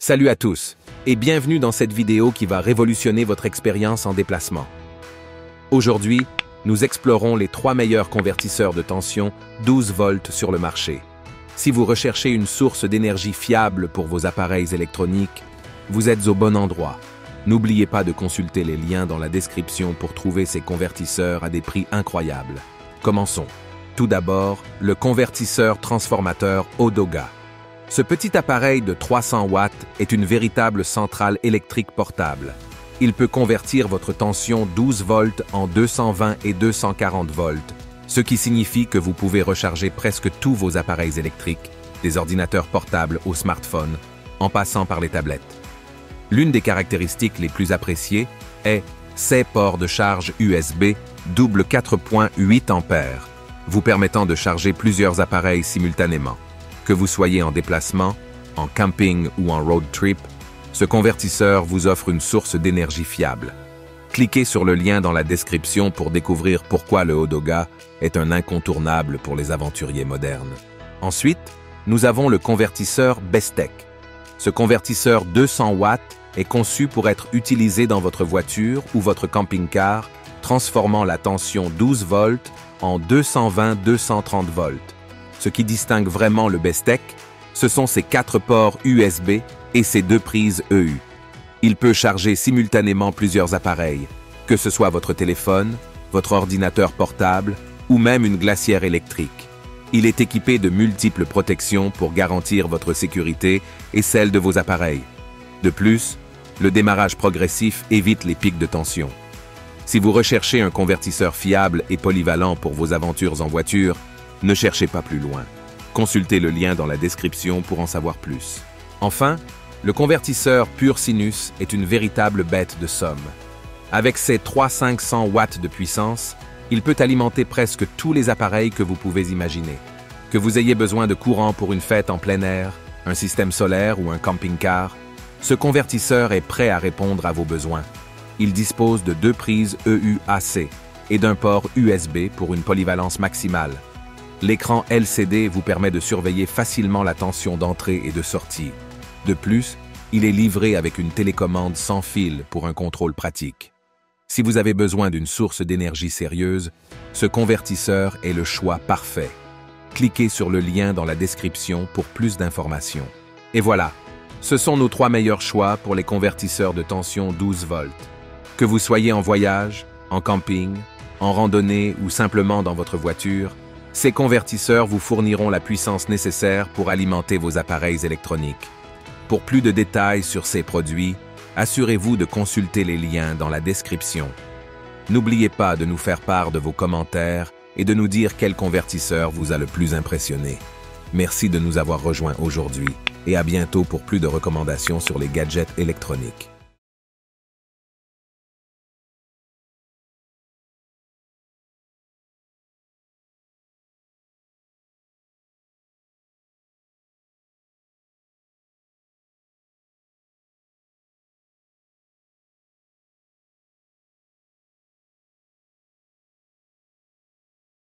Salut à tous et bienvenue dans cette vidéo qui va révolutionner votre expérience en déplacement. Aujourd'hui, nous explorons les 3 meilleurs convertisseurs de tension 12 volts sur le marché. Si vous recherchez une source d'énergie fiable pour vos appareils électroniques, vous êtes au bon endroit. N'oubliez pas de consulter les liens dans la description pour trouver ces convertisseurs à des prix incroyables. Commençons. Tout d'abord, le convertisseur transformateur Odoga. Ce petit appareil de 300 watts est une véritable centrale électrique portable. Il peut convertir votre tension 12 volts en 220 et 240 volts, ce qui signifie que vous pouvez recharger presque tous vos appareils électriques, des ordinateurs portables aux smartphones, en passant par les tablettes. L'une des caractéristiques les plus appréciées est ses ports de charge USB double 4.8 ampères, vous permettant de charger plusieurs appareils simultanément. Que vous soyez en déplacement, en camping ou en road trip, ce convertisseur vous offre une source d'énergie fiable. Cliquez sur le lien dans la description pour découvrir pourquoi le Odoga est un incontournable pour les aventuriers modernes. Ensuite, nous avons le convertisseur Bestec. Ce convertisseur 200 watts est conçu pour être utilisé dans votre voiture ou votre camping-car, transformant la tension 12 volts en 220-230 volts. Ce qui distingue vraiment le Bestec, ce sont ses 4 ports USB et ses 2 prises EU. Il peut charger simultanément plusieurs appareils, que ce soit votre téléphone, votre ordinateur portable ou même une glacière électrique. Il est équipé de multiples protections pour garantir votre sécurité et celle de vos appareils. De plus, le démarrage progressif évite les pics de tension. Si vous recherchez un convertisseur fiable et polyvalent pour vos aventures en voiture, ne cherchez pas plus loin. Consultez le lien dans la description pour en savoir plus. Enfin, le convertisseur Pure Sinus est une véritable bête de somme. Avec ses 3500 watts de puissance, il peut alimenter presque tous les appareils que vous pouvez imaginer. Que vous ayez besoin de courant pour une fête en plein air, un système solaire ou un camping-car, ce convertisseur est prêt à répondre à vos besoins. Il dispose de 2 prises EUAC et d'un port USB pour une polyvalence maximale. L'écran LCD vous permet de surveiller facilement la tension d'entrée et de sortie. De plus, il est livré avec une télécommande sans fil pour un contrôle pratique. Si vous avez besoin d'une source d'énergie sérieuse, ce convertisseur est le choix parfait. Cliquez sur le lien dans la description pour plus d'informations. Et voilà, ce sont nos 3 meilleurs choix pour les convertisseurs de tension 12 volts. Que vous soyez en voyage, en camping, en randonnée ou simplement dans votre voiture, ces convertisseurs vous fourniront la puissance nécessaire pour alimenter vos appareils électroniques. Pour plus de détails sur ces produits, assurez-vous de consulter les liens dans la description. N'oubliez pas de nous faire part de vos commentaires et de nous dire quel convertisseur vous a le plus impressionné. Merci de nous avoir rejoints aujourd'hui et à bientôt pour plus de recommandations sur les gadgets électroniques.